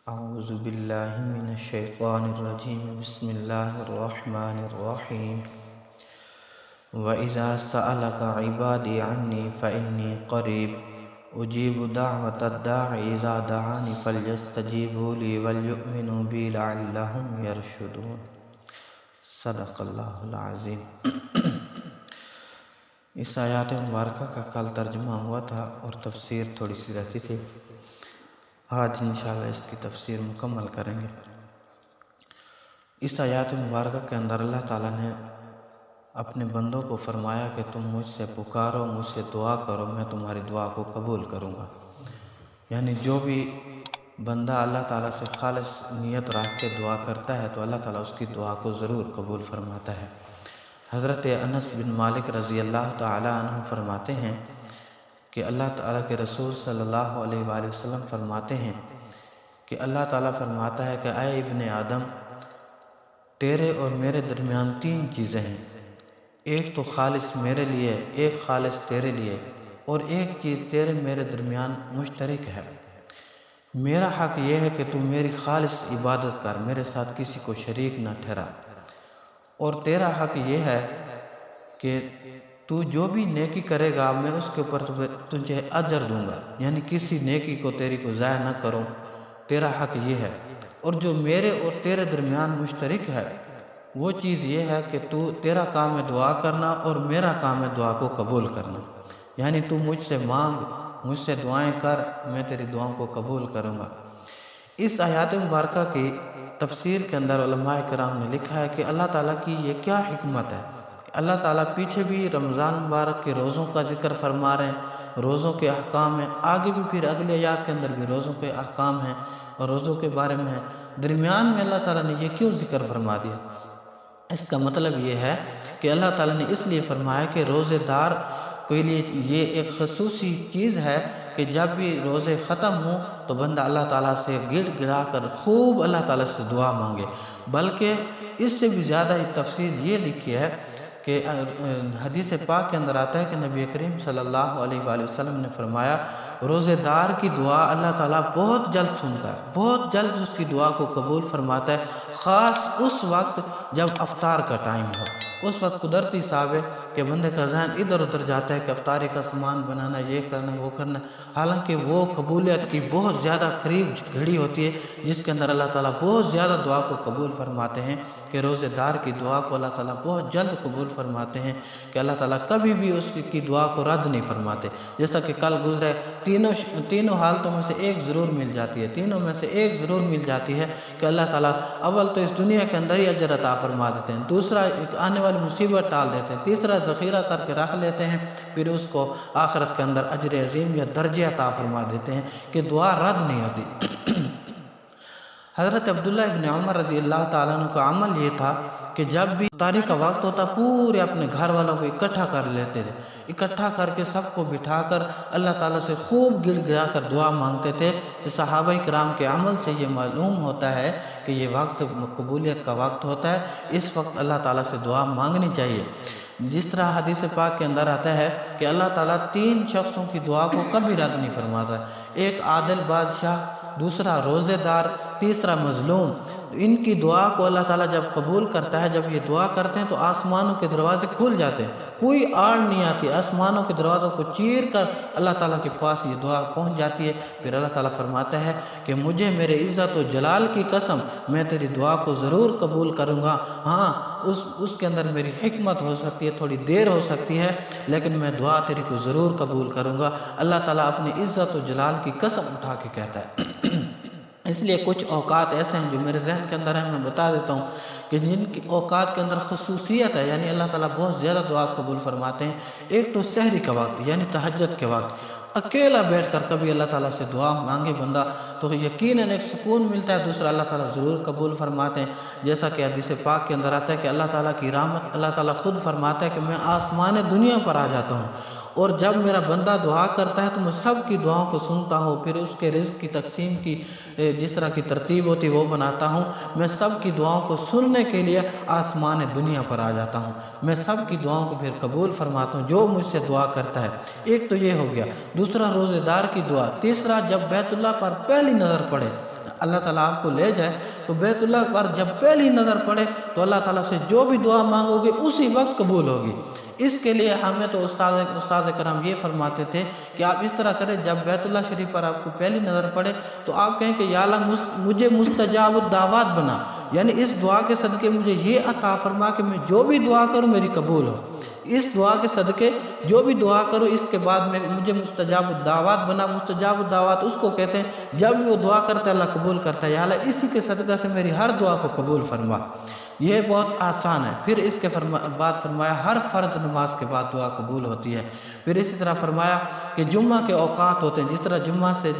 اعوذ باللہ من الشیطان الرجیم بسم اللہ الرحمن الرحیم وَإِذَا سَأَلَكَ عِبَادِي عَنِّي فَإِنِّي قَرِيبٌ أُجِيبُ دَعْوَةَ الدَّاعِ إِذَا دَعَانِ فَلْيَسْتَجِيبُوا لِي وَلْيُؤْمِنُوا بِي لَعَلَّهُمْ يَرْشُدُونَ صدق اللہ العظیم۔ اس آیات مبارکہ کا کل ترجمہ ہوا تھا اور تفسیر تھوڑی سی رہتی تھی۔ آج انشاءاللہ اس کی تفسیر مکمل کریں گے۔ اس آیات مبارکہ کے اندر اللہ تعالیٰ نے اپنے بندوں کو فرمایا کہ تم مجھ سے پکارو، مجھ سے دعا کرو، میں تمہاری دعا کو قبول کروں گا۔ یعنی جو بھی بندہ اللہ تعالیٰ سے خالص نیت رکھ کے دعا کرتا ہے تو اللہ تعالیٰ اس کی دعا کو ضرور قبول فرماتا ہے۔ حضرت انس بن مالک رضی اللہ تعالیٰ عنہ فرماتے ہیں کہ اللہ تعالیٰ کے رسول صلی اللہ علیہ وآلہ وسلم فرماتے ہیں کہ اللہ تعالیٰ فرماتا ہے کہ اے ابن آدم، تیرے اور میرے درمیان تین چیزیں ہیں، ایک تو خالص میرے لیے، ایک خالص تیرے لیے، اور ایک چیز تیرے میرے درمیان مشترک ہے۔ میرا حق یہ ہے کہ تو میری خالص عبادت کر، میرے ساتھ کسی کو شریک نہ ٹھہرا، اور تیرا حق یہ ہے کہ تو جو بھی نیکی کرے گا میں اس کے اوپر تجھے اجر دوں گا، یعنی کسی نیکی کو تیری کو ضائع نہ کروں، تیرا حق یہ ہے۔ اور جو میرے اور تیرے درمیان مشترک ہے وہ چیز یہ ہے کہ تیرا کام ہے دعا کرنا اور میرا کام ہے دعا کو قبول کرنا، یعنی تو مجھ سے مانگ، مجھ سے دعائیں کر، میں تیری دعاؤں کو قبول کروں گا۔ اس آیات مبارکہ کی تفسیر کے اندر علماء کرام نے لکھا ہے کہ اللہ تعالیٰ کی یہ کیا حکمت ہے۔ اللہ تعالیٰ پیچھے بھی رمضان مبارک کے روزوں کا ذکر فرما رہے ہیں، روزوں کے احکام ہیں، آگے بھی پھر اگلے آیات کے اندر بھی روزوں کے احکام ہیں اور روزوں کے بارے میں ہیں۔ درمیان میں اللہ تعالیٰ نے یہ کیوں ذکر فرما دیا؟ اس کا مطلب یہ ہے کہ اللہ تعالیٰ نے اس لیے فرمایا کہ روزے دار کے لیے یہ ایک خصوصی چیز ہے کہ جب بھی روزے ختم ہوں تو بندہ اللہ تعالیٰ سے گڑ گڑا کر خوب اللہ تعالیٰ سے دعا مانگے۔ بلکہ اس سے بھی زیادہ تفصیل یہ لکھی ہے کہ حدیث پاک کے اندر آتا ہے کہ نبی کریم صلی اللہ علیہ وآلہ وسلم نے فرمایا روزے دار کی دعا اللہ تعالیٰ بہت جلد سنتا ہے، بہت جلد اس کی دعا کو قبول فرماتا ہے، خاص اس وقت جب افطار کا ٹائم ہو۔ اس وقت قدرتی صاحب ہے کہ بندے کا ذہن ادھر ادھر جاتا ہے کہ افطاری کا سامان بنانا، یہ کرنا، وہ کرنا، حالانکہ وہ قبولیت کی بہت زیادہ قریب گھڑی ہوتی ہے جس کے اندر اللہ تعالیٰ بہت زیادہ دعا کو قبول فرماتے ہیں، کہ روزے دار کی دعا کو اللہ تعالیٰ بہت جلد قبول فرماتے ہیں، کہ اللہ تعالیٰ کبھی بھی اس کی دعا کو رد نہیں فرماتے۔ جیسا کہ کل گزرے تینوں حالتوں میں سے ایک ضرور مل جاتی ہے، تینوں میں سے ایک ضرور مل جاتی ہے کہ اللہ تعالیٰ اول تو اس دنیا کے اندر ہی اجر عطا فرما دیتے ہیں، دوسرا ایک آنے والی مصیبت ٹال دیتے ہیں، تیسرا ذخیرہ کر کے رکھ لیتے ہیں، پھر اس کو آخرت کے اندر اجر عظیم یا درجہ عطا فرما دیتے ہیں کہ دعا رد نہیں ہوتی۔ حضرت عبداللہ ابن عمر رضی اللہ تعالیٰ عنہ کا عمل یہ تھا کہ جب بھی افطاری کا وقت ہوتا پورے اپنے گھر والوں کو اکٹھا کر لیتے تھے، اکٹھا کر کے سب کو بٹھا کر اللہ تعالیٰ سے خوب گڑ گڑا کر دعا مانگتے تھے۔ صحابہ کرام کے عمل سے یہ معلوم ہوتا ہے کہ یہ وقت قبولیت کا وقت ہوتا ہے، اس وقت اللہ تعالیٰ سے دعا مانگنی چاہیے۔ جس طرح حدیث پاک کے اندر آتا ہے کہ اللہ تعالیٰ تین شخصوں کی دعا کو کبھی رد نہیں فرماتا، ایک عادل بادشاہ، دوسرا روزے دار، تیسرا مظلوم۔ ان کی دعا کو اللہ تعالیٰ جب قبول کرتا ہے، جب یہ دعا کرتے ہیں تو آسمانوں کے دروازے کھل جاتے ہیں، کوئی آڑ نہیں آتی، آسمانوں کے دروازوں کو چیر کر اللہ تعالیٰ کے پاس یہ دعا پہنچ جاتی ہے۔ پھر اللہ تعالیٰ فرماتا ہے کہ مجھے میرے عزت و جلال کی قسم میں تیری دعا کو ضرور قبول کروں گا، ہاں اس کے اندر میری حکمت ہو سکتی ہے، تھوڑی دیر ہو سکتی ہے، لیکن میں دعا تیری کو ضرور قبول کروں گا۔ اللہ تعالیٰ اپنی عزت و جلال کی قسم اٹھا کے کہتا ہے۔ اس لیے کچھ اوقات ایسے ہیں جو میرے ذہن کے اندر ہیں، میں بتا دیتا ہوں کہ جن کی اوقات کے اندر خصوصیت ہے، یعنی اللہ تعالیٰ بہت زیادہ دعا قبول فرماتے ہیں۔ ایک تو سحری کا وقت یعنی تہجد کے وقت، اکیلا بیٹھ کر کبھی اللہ تعالیٰ سے دعا مانگے بندہ تو یقیناً ایک سکون ملتا ہے، دوسرا اللہ تعالیٰ ضرور قبول فرماتے ہیں۔ جیسا کہ حدیث پاک کے اندر آتا ہے کہ اللہ تعالیٰ کی رحمت، اللہ تعالیٰ خود فرماتا ہے کہ میں آسمان دنیا پر آ جاتا ہوں اور جب میرا بندہ دعا کرتا ہے تو میں سب کی دعاؤں کو سنتا ہوں، پھر اس کے رزق کی تقسیم کی جس طرح کی ترتیب ہوتی وہ بناتا ہوں، میں سب کی دعاؤں کو سننے کے لیے آسمان دنیا پر آ جاتا ہوں، میں سب کی دعاؤں کو پھر قبول فرماتا ہوں جو مجھ سے دعا کرتا ہے۔ ایک تو یہ ہو گیا، دوسرا روزے دار کی دعا، تیسرا جب بیت اللہ پر پہلی نظر پڑے اللہ تعالیٰ آپ کو لے جائے تو بیت اللہ پر جب پہلی نظر پڑے تو اللہ تعالیٰ سے جو بھی دعا مانگو گے اسی وقت قبول ہوگی۔ اس کے لیے ہمیں تو استاد کرام یہ فرماتے تھے کہ آپ اس طرح کریں، جب بیت اللہ شریف پر آپ کو پہلی نظر پڑے تو آپ کہیں کہ یا اللہ مجھے مستجاب الدعوات بنا، یعنی اس دعا کے صدقے مجھے یہ عطا فرما کہ میں جو بھی دعا کروں میری قبول ہو۔ اس دعا کے صدقے جو بھی دعا کروں اس کے بعد میں مجھے مستجاب الدعوات بنا۔ مستجاب الدعوات اس کو کہتے ہیں جب وہ دعا کرتا ہے اللہ قبول کرتا ہے، یا اللہ اسی کے صدقہ سے میری ہر دعا کو قبول فرما۔ یہ بہت آسان ہے۔ پھر اس کے بعد فرمایا ہر فرض نماز کے بعد دعا قبول ہوتی ہے۔ پھر اسی طرح فرمایا کہ جمعہ کے اوقات ہوتے ہیں، جس طرح جمعہ سے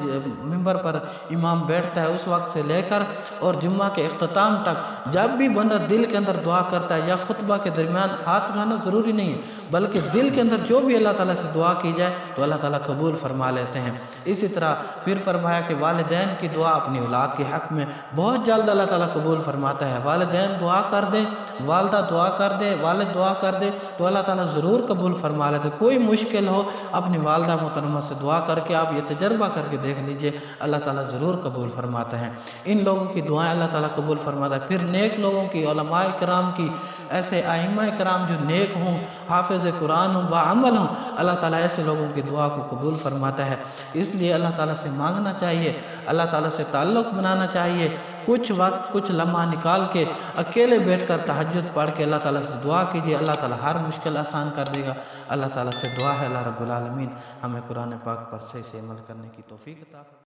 ممبر پر امام بیٹھتا ہے اس وقت سے لے کر اور جمعہ کے اختتام تک جب بھی بندہ دل کے اندر دعا کرتا ہے، یا خطبہ کے درمیان ہاتھ اٹھانا ضروری نہیں ہے بلکہ دل کے اندر جو بھی اللہ تعالیٰ سے دعا کی جائے تو اللہ تعالیٰ قبول فرما لیتے ہیں۔ اسی طرح پھر فرمایا کہ والدین کی دعا اپنی اولاد کے حق میں بہت جلد اللہ تعالیٰ قبول فرماتا ہے۔ والدین دعا کر دیں، والدہ دعا کر دے، والد دعا کر دے تو اللہ تعالیٰ ضرور قبول فرما لیتے۔ کوئی مشکل ہو اپنی والدہ محترمہ سے دعا کر کے آپ یہ تجربہ کر کے دیکھ لیجئے، اللہ تعالیٰ ضرور قبول فرماتا ہے۔ ان لوگوں کی دعائیں اللہ تعالیٰ قبول فرماتا ہے۔ پھر نیک لوگوں کی، علماء کرام کی، ایسے ائمہ کرام جو نیک ہوں، حافظ قرآن ہوں، باعمل ہوں، اللہ تعالیٰ ایسے لوگوں کی دعا کو قبول فرماتا ہے۔ اس لیے اللہ تعالیٰ سے مانگنا چاہیے، اللہ تعالیٰ سے تعلق بنانا چاہیے۔ کچھ وقت، کچھ لمحہ نکال کے اکیلے بیٹھ کر تہجد پڑھ کے اللہ تعالیٰ سے دعا کیجیے، اللہ تعالیٰ ہر مشکل آسان کر دے گا۔ اللہ تعالیٰ سے دعا ہے اللہ رب العالمین ہمیں قرآن پاک پر صحیح سے عمل کرنے کی توفیق عطا فرمائے۔